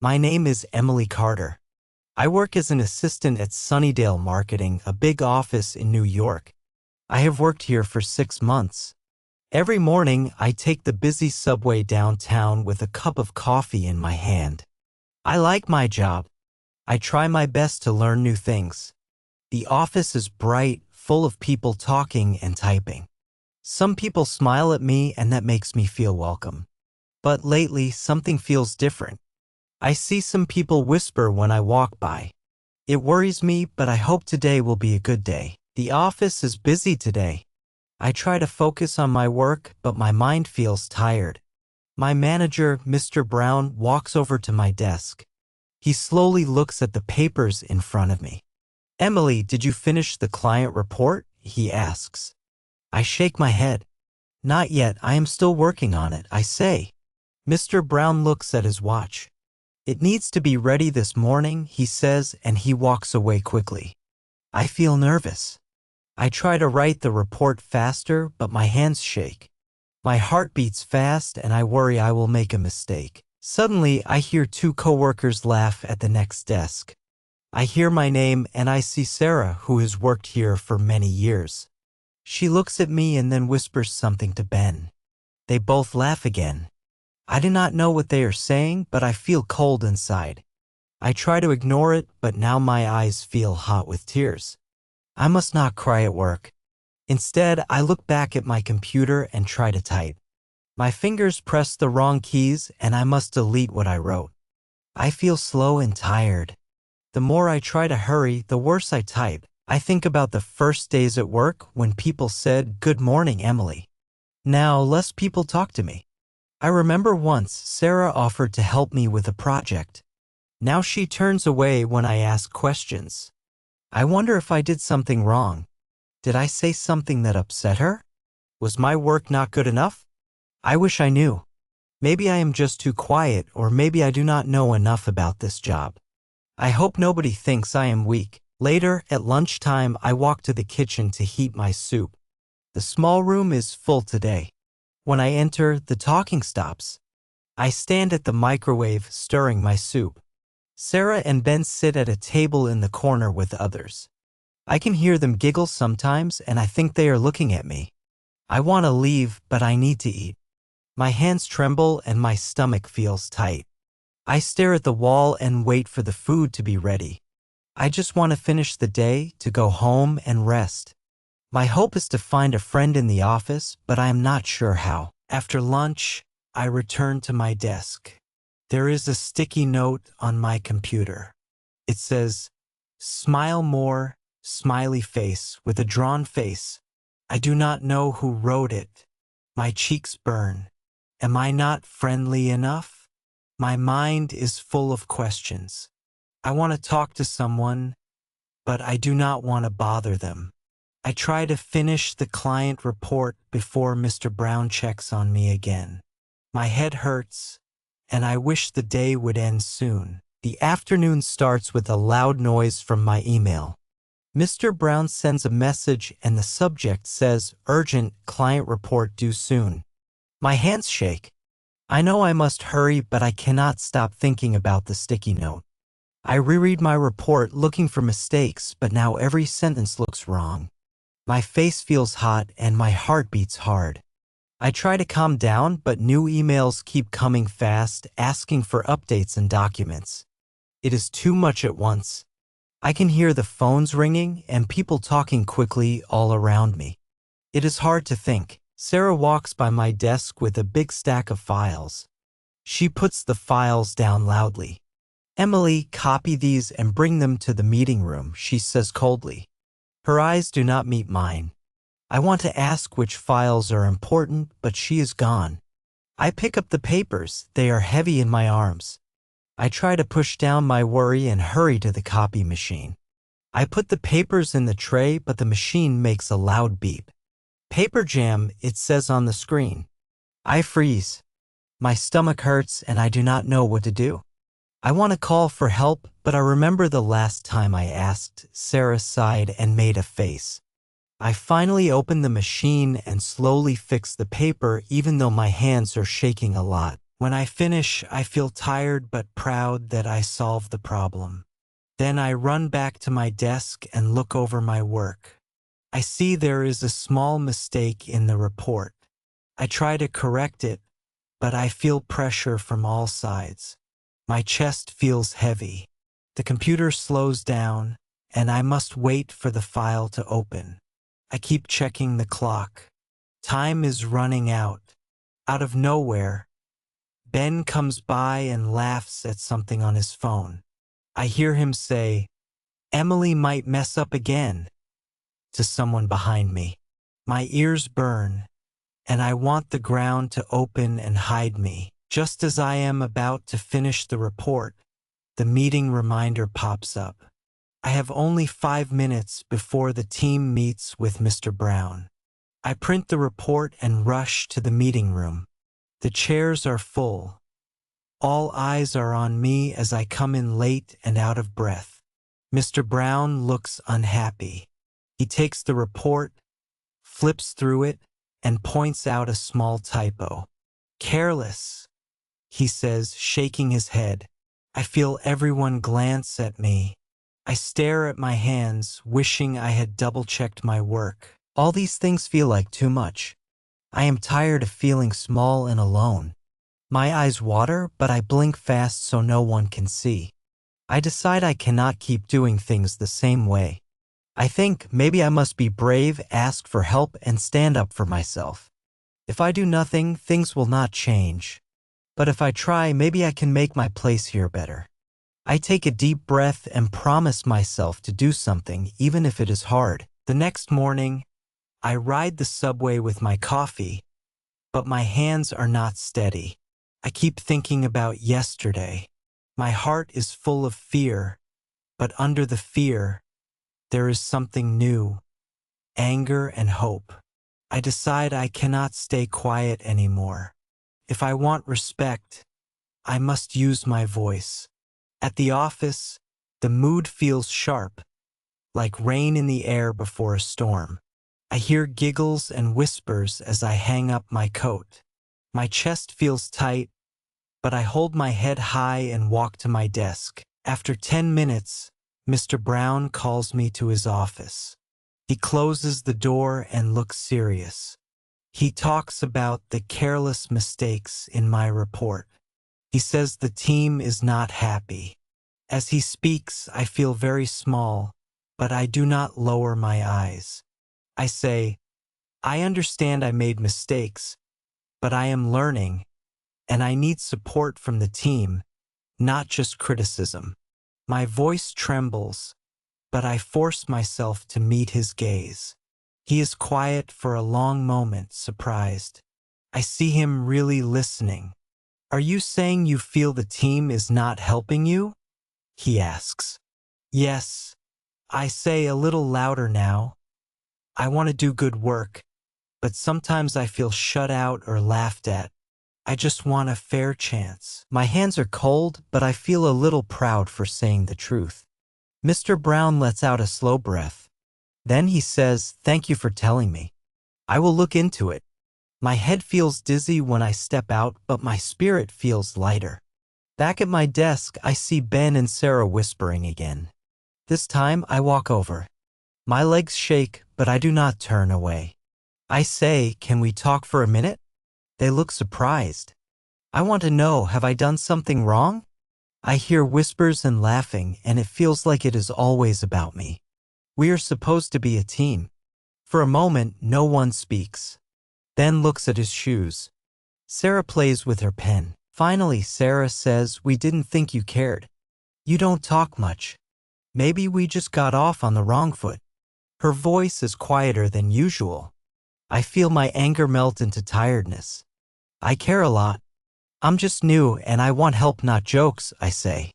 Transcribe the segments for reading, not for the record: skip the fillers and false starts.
My name is Emily Carter. I work as an assistant at Sunnydale Marketing, a big office in New York. I have worked here for 6 months. Every morning, I take the busy subway downtown with a cup of coffee in my hand. I like my job. I try my best to learn new things. The office is bright, full of people talking and typing. Some people smile at me and that makes me feel welcome. But lately, something feels different. I see some people whisper when I walk by. It worries me, but I hope today will be a good day. The office is busy today. I try to focus on my work, but my mind feels tired. My manager, Mr. Brown, walks over to my desk. He slowly looks at the papers in front of me. "Emily, did you finish the client report?" he asks. I shake my head. "Not yet, I am still working on it," I say. Mr. Brown looks at his watch. "It needs to be ready this morning," he says, and he walks away quickly. I feel nervous. I try to write the report faster, but my hands shake. My heart beats fast, and I worry I will make a mistake. Suddenly, I hear 2 coworkers laugh at the next desk. I hear my name, and I see Sarah, who has worked here for many years. She looks at me and then whispers something to Ben. They both laugh again. I do not know what they are saying, but I feel cold inside. I try to ignore it, but now my eyes feel hot with tears. I must not cry at work. Instead, I look back at my computer and try to type. My fingers press the wrong keys, and I must delete what I wrote. I feel slow and tired. The more I try to hurry, the worse I type. I think about the first days at work when people said, "Good morning, Emily." Now, less people talk to me. I remember once Sarah offered to help me with a project. Now she turns away when I ask questions. I wonder if I did something wrong. Did I say something that upset her? Was my work not good enough? I wish I knew. Maybe I am just too quiet, or maybe I do not know enough about this job. I hope nobody thinks I am weak. Later, at lunchtime, I walk to the kitchen to heat my soup. The small room is full today. When I enter, the talking stops. I stand at the microwave, stirring my soup. Sarah and Ben sit at a table in the corner with others. I can hear them giggle sometimes, and I think they are looking at me. I want to leave, but I need to eat. My hands tremble and my stomach feels tight. I stare at the wall and wait for the food to be ready. I just want to finish the day, to go home and rest. My hope is to find a friend in the office, but I am not sure how. After lunch, I return to my desk. There is a sticky note on my computer. It says, "Smile more," smiley face with a drawn face. I do not know who wrote it. My cheeks burn. Am I not friendly enough? My mind is full of questions. I want to talk to someone, but I do not want to bother them. I try to finish the client report before Mr. Brown checks on me again. My head hurts, and I wish the day would end soon. The afternoon starts with a loud noise from my email. Mr. Brown sends a message and the subject says, "Urgent, client report due soon." My hands shake. I know I must hurry, but I cannot stop thinking about the sticky note. I reread my report looking for mistakes, but now every sentence looks wrong. My face feels hot and my heart beats hard. I try to calm down, but new emails keep coming fast, asking for updates and documents. It is too much at once. I can hear the phones ringing and people talking quickly all around me. It is hard to think. Sarah walks by my desk with a big stack of files. She puts the files down loudly. "Emily, copy these and bring them to the meeting room," she says coldly. Her eyes do not meet mine. I want to ask which files are important, but she is gone. I pick up the papers. They are heavy in my arms. I try to push down my worry and hurry to the copy machine. I put the papers in the tray, but the machine makes a loud beep. "Paper jam," it says on the screen. I freeze. My stomach hurts and I do not know what to do. I want to call for help, but I remember the last time I asked. Sarah sighed and made a face. I finally open the machine and slowly fix the paper, even though my hands are shaking a lot. When I finish, I feel tired but proud that I solved the problem. Then I run back to my desk and look over my work. I see there is a small mistake in the report. I try to correct it, but I feel pressure from all sides. My chest feels heavy. The computer slows down, and I must wait for the file to open. I keep checking the clock. Time is running out. Out of nowhere, Ben comes by and laughs at something on his phone. I hear him say, "Emily might mess up again," to someone behind me. My ears burn, and I want the ground to open and hide me. Just as I am about to finish the report, the meeting reminder pops up. I have only 5 minutes before the team meets with Mr. Brown. I print the report and rush to the meeting room. The chairs are full. All eyes are on me as I come in late and out of breath. Mr. Brown looks unhappy. He takes the report, flips through it, and points out a small typo. "Careless," he says, shaking his head. I feel everyone glance at me. I stare at my hands, wishing I had double-checked my work. All these things feel like too much. I am tired of feeling small and alone. My eyes water, but I blink fast so no one can see. I decide I cannot keep doing things the same way. I think maybe I must be brave, ask for help, and stand up for myself. If I do nothing, things will not change. But if I try, maybe I can make my place here better. I take a deep breath and promise myself to do something, even if it is hard. The next morning, I ride the subway with my coffee, but my hands are not steady. I keep thinking about yesterday. My heart is full of fear, but under the fear, there is something new, anger and hope. I decide I cannot stay quiet anymore. If I want respect, I must use my voice. At the office, the mood feels sharp, like rain in the air before a storm. I hear giggles and whispers as I hang up my coat. My chest feels tight, but I hold my head high and walk to my desk. After 10 minutes, Mr. Brown calls me to his office. He closes the door and looks serious. He talks about the careless mistakes in my report. He says the team is not happy. As he speaks, I feel very small, but I do not lower my eyes. I say, "I understand I made mistakes, but I am learning, and I need support from the team, not just criticism." My voice trembles, but I force myself to meet his gaze. He is quiet for a long moment, surprised. I see him really listening. "Are you saying you feel the team is not helping you?" he asks. "Yes," I say a little louder now. "I want to do good work, but sometimes I feel shut out or laughed at. I just want a fair chance." My hands are cold, but I feel a little proud for saying the truth. Mr. Brown lets out a slow breath. Then he says, "Thank you for telling me. I will look into it." My head feels dizzy when I step out, but my spirit feels lighter. Back at my desk, I see Ben and Sarah whispering again. This time, I walk over. My legs shake, but I do not turn away. I say, "Can we talk for a minute?" They look surprised. I want to know, have I done something wrong? I hear whispers and laughing, and it feels like it is always about me. We are supposed to be a team. For a moment, no one speaks. Ben looks at his shoes. Sarah plays with her pen. Finally, Sarah says, "We didn't think you cared. You don't talk much. Maybe we just got off on the wrong foot." Her voice is quieter than usual. I feel my anger melt into tiredness. "I care a lot. I'm just new and I want help, not jokes," I say.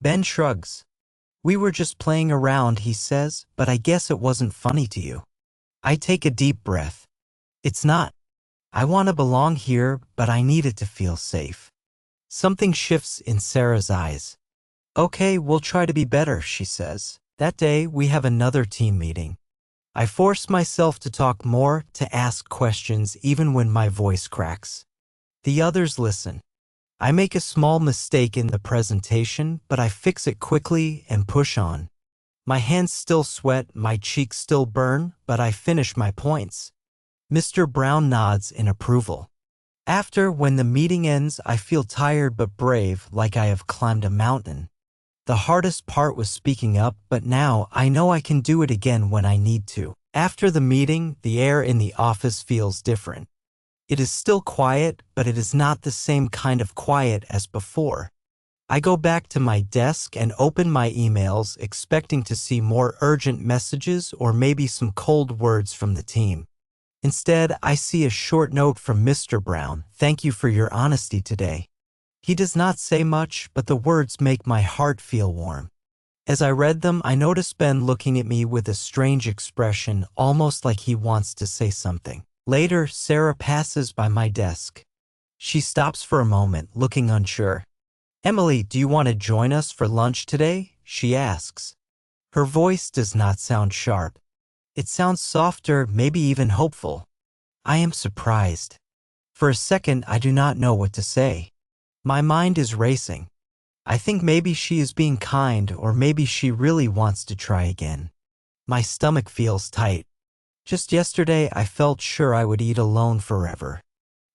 Ben shrugs. "We were just playing around," he says, "but I guess it wasn't funny to you." I take a deep breath. It's not. I want to belong here, but I need it to feel safe. Something shifts in Sarah's eyes. "Okay, we'll try to be better," she says. That day, we have another team meeting. I force myself to talk more, to ask questions even when my voice cracks. The others listen. I make a small mistake in the presentation, but I fix it quickly and push on. My hands still sweat, my cheeks still burn, but I finish my points. Mr. Brown nods in approval. After, when the meeting ends, I feel tired but brave, like I have climbed a mountain. The hardest part was speaking up, but now I know I can do it again when I need to. After the meeting, the air in the office feels different. It is still quiet, but it is not the same kind of quiet as before. I go back to my desk and open my emails, expecting to see more urgent messages or maybe some cold words from the team. Instead, I see a short note from Mr. Brown. "Thank you for your honesty today." He does not say much, but the words make my heart feel warm. As I read them, I notice Ben looking at me with a strange expression, almost like he wants to say something. Later, Sarah passes by my desk. She stops for a moment, looking unsure. "Emily, do you want to join us for lunch today?" she asks. Her voice does not sound sharp. It sounds softer, maybe even hopeful. I am surprised. For a second, I do not know what to say. My mind is racing. I think maybe she is being kind, or maybe she really wants to try again. My stomach feels tight. Just yesterday, I felt sure I would eat alone forever.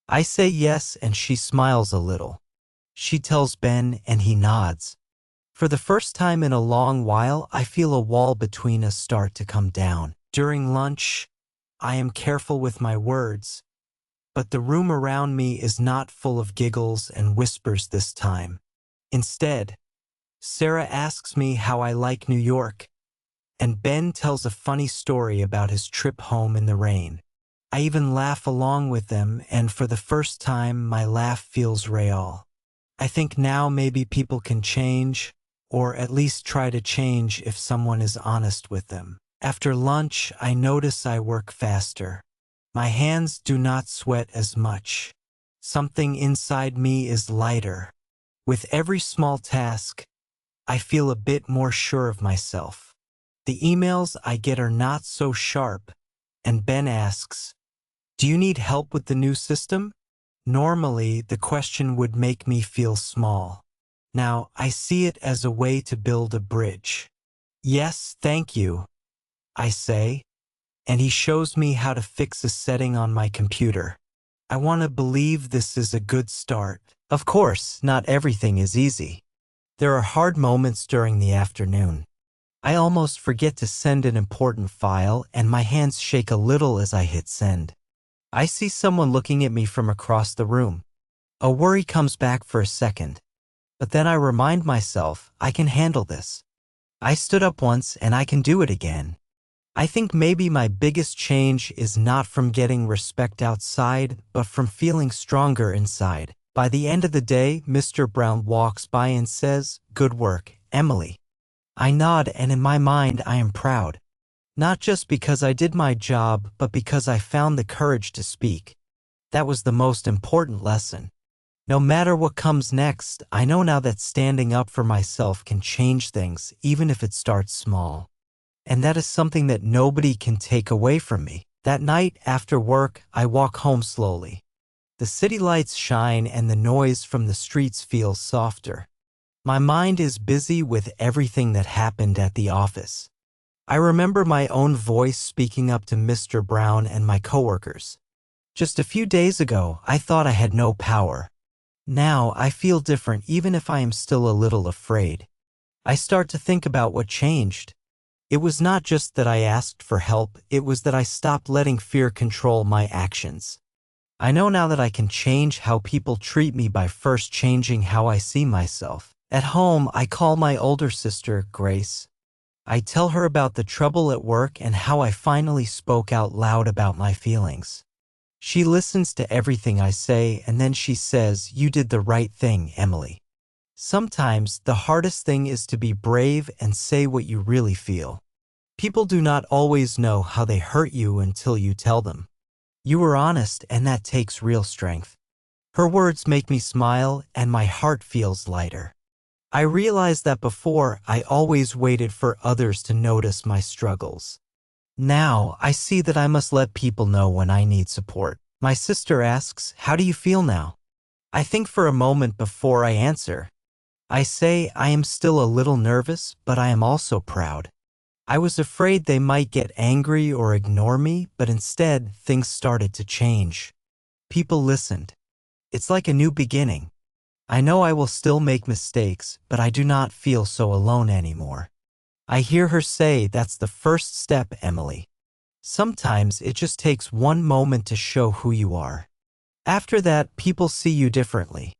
I say yes, and she smiles a little. She tells Ben, and he nods. For the first time in a long while, I feel a wall between us start to come down. During lunch, I am careful with my words, but the room around me is not full of giggles and whispers this time. Instead, Sarah asks me how I like New York, and Ben tells a funny story about his trip home in the rain. I even laugh along with them, and for the first time, my laugh feels real. I think now maybe people can change, or at least try to change if someone is honest with them. After lunch, I notice I work faster. My hands do not sweat as much. Something inside me is lighter. With every small task, I feel a bit more sure of myself. The emails I get are not so sharp, and Ben asks, "Do you need help with the new system?" Normally, the question would make me feel small. Now, I see it as a way to build a bridge. "Yes, thank you," I say, and he shows me how to fix a setting on my computer. I want to believe this is a good start. Of course, not everything is easy. There are hard moments during the afternoon. I almost forget to send an important file, and my hands shake a little as I hit send. I see someone looking at me from across the room. A worry comes back for a second, but then I remind myself I can handle this. I stood up once, and I can do it again. I think maybe my biggest change is not from getting respect outside, but from feeling stronger inside. By the end of the day, Mr. Brown walks by and says, "Good work, Emily." I nod, and in my mind I am proud. Not just because I did my job, but because I found the courage to speak. That was the most important lesson. No matter what comes next, I know now that standing up for myself can change things, even if it starts small. And that is something that nobody can take away from me. That night, after work, I walk home slowly. The city lights shine and the noise from the streets feels softer. My mind is busy with everything that happened at the office. I remember my own voice speaking up to Mr. Brown and my coworkers. Just a few days ago, I thought I had no power. Now, I feel different even if I am still a little afraid. I start to think about what changed. It was not just that I asked for help, it was that I stopped letting fear control my actions. I know now that I can change how people treat me by first changing how I see myself. At home, I call my older sister, Grace. I tell her about the trouble at work and how I finally spoke out loud about my feelings. She listens to everything I say, and then she says, "You did the right thing, Emily." Sometimes the hardest thing is to be brave and say what you really feel. People do not always know how they hurt you until you tell them. You were honest, and that takes real strength. Her words make me smile, and my heart feels lighter. I realized that before, I always waited for others to notice my struggles. Now, I see that I must let people know when I need support. My sister asks, "How do you feel now?" I think for a moment before I answer. I say I am still a little nervous, but I am also proud. I was afraid they might get angry or ignore me, but instead, things started to change. People listened. It's like a new beginning. I know I will still make mistakes, but I do not feel so alone anymore. I hear her say that's the first step, Emily. Sometimes it just takes one moment to show who you are. After that, people see you differently.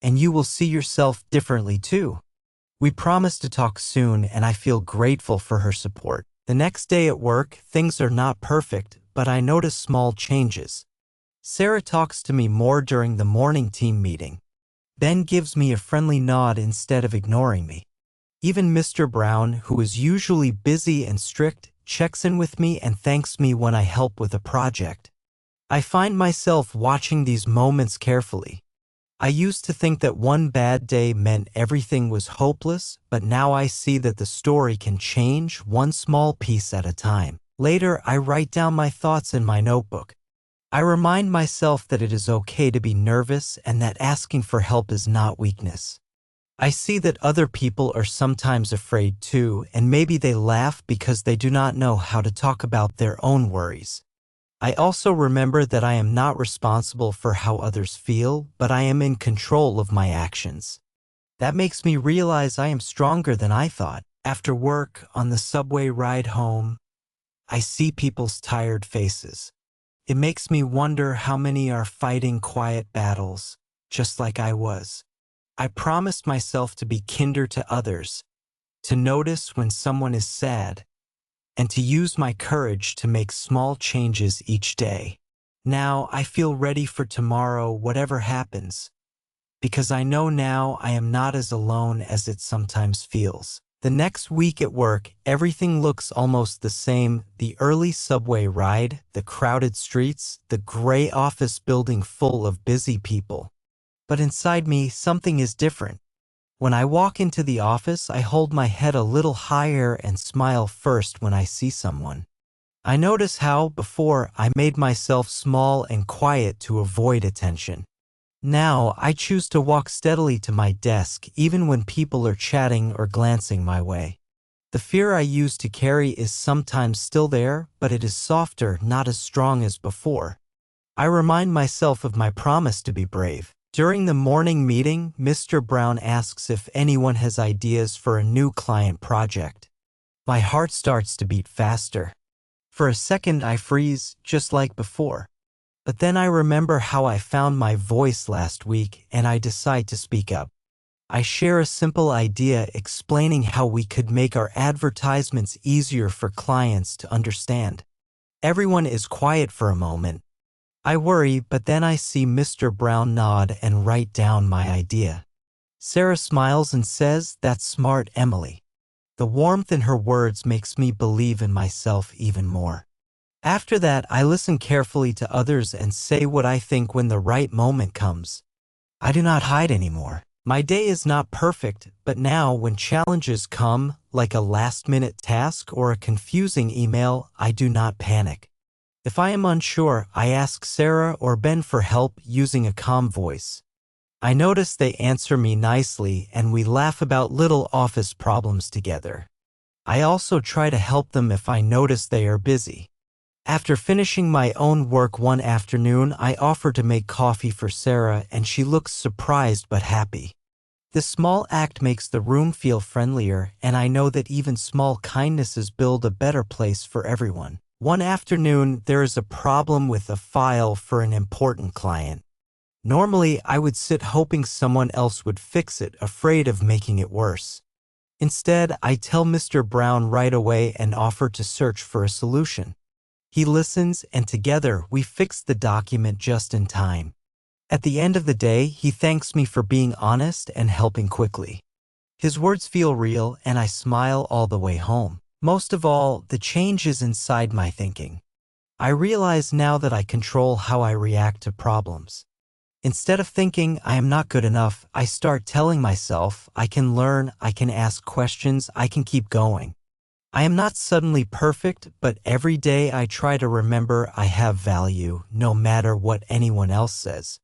And you will see yourself differently too. We promised to talk soon, and I feel grateful for her support. The next day at work, things are not perfect, but I notice small changes. Sarah talks to me more during the morning team meeting. Ben gives me a friendly nod instead of ignoring me. Even Mr. Brown, who is usually busy and strict, checks in with me and thanks me when I help with a project. I find myself watching these moments carefully. I used to think that one bad day meant everything was hopeless, but now I see that the story can change one small piece at a time. Later, I write down my thoughts in my notebook. I remind myself that it is okay to be nervous and that asking for help is not weakness. I see that other people are sometimes afraid too, and maybe they laugh because they do not know how to talk about their own worries. I also remember that I am not responsible for how others feel, but I am in control of my actions. That makes me realize I am stronger than I thought. After work, on the subway ride home, I see people's tired faces. It makes me wonder how many are fighting quiet battles, just like I was. I promised myself to be kinder to others, to notice when someone is sad, and to use my courage to make small changes each day. Now I feel ready for tomorrow, whatever happens, because I know now I am not as alone as it sometimes feels. The next week at work, everything looks almost the same: the early subway ride, the crowded streets, the gray office building full of busy people. But inside me, something is different. When I walk into the office, I hold my head a little higher and smile first when I see someone. I notice how, before, I made myself small and quiet to avoid attention. Now, I choose to walk steadily to my desk even when people are chatting or glancing my way. The fear I used to carry is sometimes still there, but it is softer, not as strong as before. I remind myself of my promise to be brave. During the morning meeting, Mr. Brown asks if anyone has ideas for a new client project. My heart starts to beat faster. For a second, I freeze, just like before. But then I remember how I found my voice last week, and I decide to speak up. I share a simple idea explaining how we could make our advertisements easier for clients to understand. Everyone is quiet for a moment. I worry, but then I see Mr. Brown nod and write down my idea. Sarah smiles and says, "That's smart, Emily." The warmth in her words makes me believe in myself even more. After that, I listen carefully to others and say what I think when the right moment comes. I do not hide anymore. My day is not perfect, but now when challenges come, like a last-minute task or a confusing email, I do not panic. If I am unsure, I ask Sarah or Ben for help using a calm voice. I notice they answer me nicely and we laugh about little office problems together. I also try to help them if I notice they are busy. After finishing my own work one afternoon, I offer to make coffee for Sarah and she looks surprised but happy. This small act makes the room feel friendlier, and I know that even small kindnesses build a better place for everyone. One afternoon, there is a problem with a file for an important client. Normally, I would sit hoping someone else would fix it, afraid of making it worse. Instead, I tell Mr. Brown right away and offer to search for a solution. He listens, and together we fix the document just in time. At the end of the day, he thanks me for being honest and helping quickly. His words feel real, and I smile all the way home. Most of all, the change is inside my thinking. I realize now that I control how I react to problems. Instead of thinking I am not good enough, I start telling myself I can learn, I can ask questions, I can keep going. I am not suddenly perfect, but every day I try to remember I have value, no matter what anyone else says.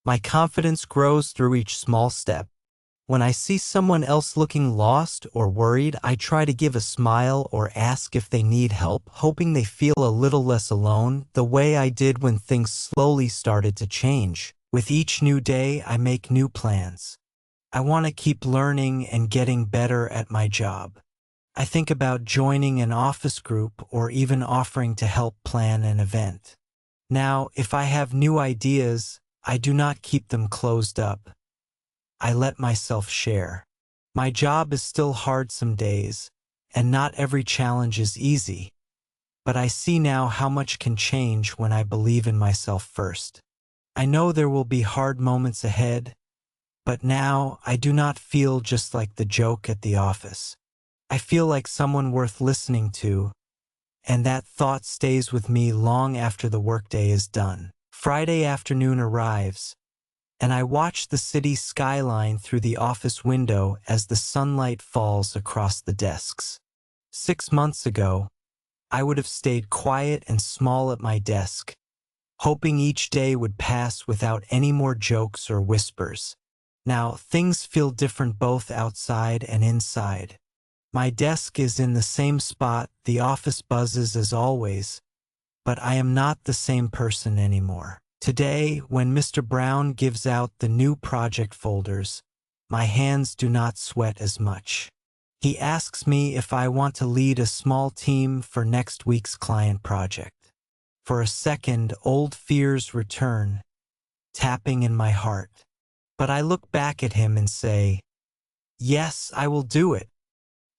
My confidence grows through each small step. When I see someone else looking lost or worried, I try to give a smile or ask if they need help, hoping they feel a little less alone, the way I did when things slowly started to change. With each new day, I make new plans. I want to keep learning and getting better at my job. I think about joining an office group or even offering to help plan an event. Now, if I have new ideas, I do not keep them closed up. I let myself share. My job is still hard some days, and not every challenge is easy, but I see now how much can change when I believe in myself first. I know there will be hard moments ahead, but now I do not feel just like the joke at the office. I feel like someone worth listening to, and that thought stays with me long after the workday is done. Friday afternoon arrives, and I watch the city skyline through the office window as the sunlight falls across the desks. 6 months ago, I would have stayed quiet and small at my desk, hoping each day would pass without any more jokes or whispers. Now, things feel different both outside and inside. My desk is in the same spot, the office buzzes as always, but I am not the same person anymore. Today, when Mr. Brown gives out the new project folders, my hands do not sweat as much. He asks me if I want to lead a small team for next week's client project. For a second, old fears return, tapping in my heart. But I look back at him and say, "Yes, I will do it."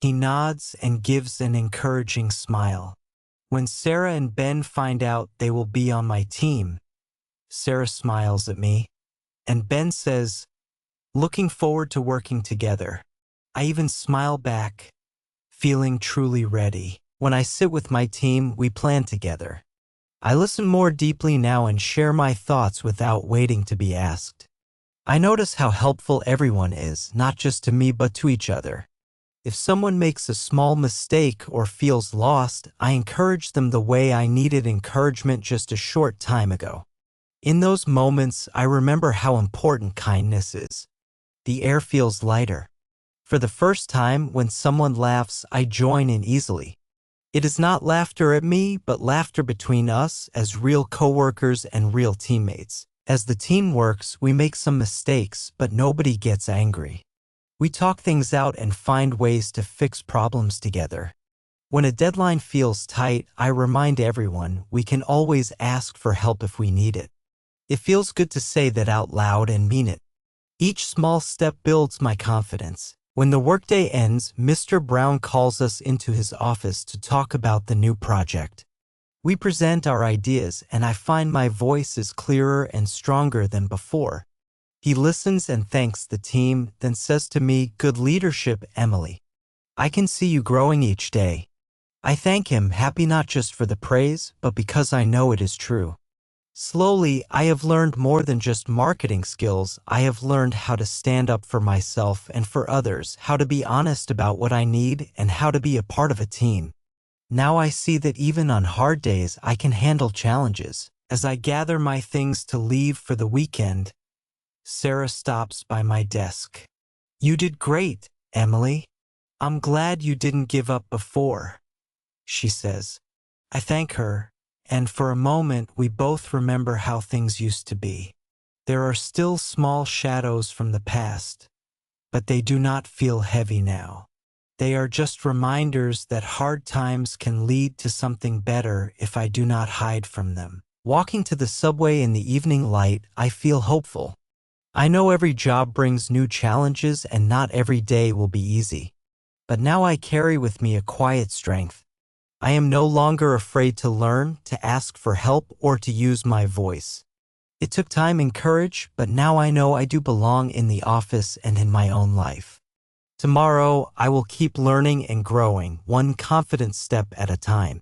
He nods and gives an encouraging smile. When Sarah and Ben find out they will be on my team, Sarah smiles at me, and Ben says, "Looking forward to working together." I even smile back, feeling truly ready. When I sit with my team, we plan together. I listen more deeply now and share my thoughts without waiting to be asked. I notice how helpful everyone is, not just to me but to each other. If someone makes a small mistake or feels lost, I encourage them the way I needed encouragement just a short time ago. In those moments, I remember how important kindness is. The air feels lighter. For the first time, when someone laughs, I join in easily. It is not laughter at me, but laughter between us as real coworkers and real teammates. As the team works, we make some mistakes, but nobody gets angry. We talk things out and find ways to fix problems together. When a deadline feels tight, I remind everyone we can always ask for help if we need it. It feels good to say that out loud and mean it. Each small step builds my confidence. When the workday ends, Mr. Brown calls us into his office to talk about the new project. We present our ideas, and I find my voice is clearer and stronger than before. He listens and thanks the team, then says to me, "Good leadership, Emily. I can see you growing each day." I thank him, happy not just for the praise, but because I know it is true. Slowly, I have learned more than just marketing skills. I have learned how to stand up for myself and for others, how to be honest about what I need, and how to be a part of a team. Now I see that even on hard days, I can handle challenges. As I gather my things to leave for the weekend, Sarah stops by my desk. "You did great, Emily. I'm glad you didn't give up before," she says. I thank her, and for a moment we both remember how things used to be. There are still small shadows from the past, but they do not feel heavy now. They are just reminders that hard times can lead to something better if I do not hide from them. Walking to the subway in the evening light, I feel hopeful. I know every job brings new challenges and not every day will be easy. But now I carry with me a quiet strength. I am no longer afraid to learn, to ask for help, or to use my voice. It took time and courage, but now I know I do belong in the office and in my own life. Tomorrow, I will keep learning and growing, one confident step at a time.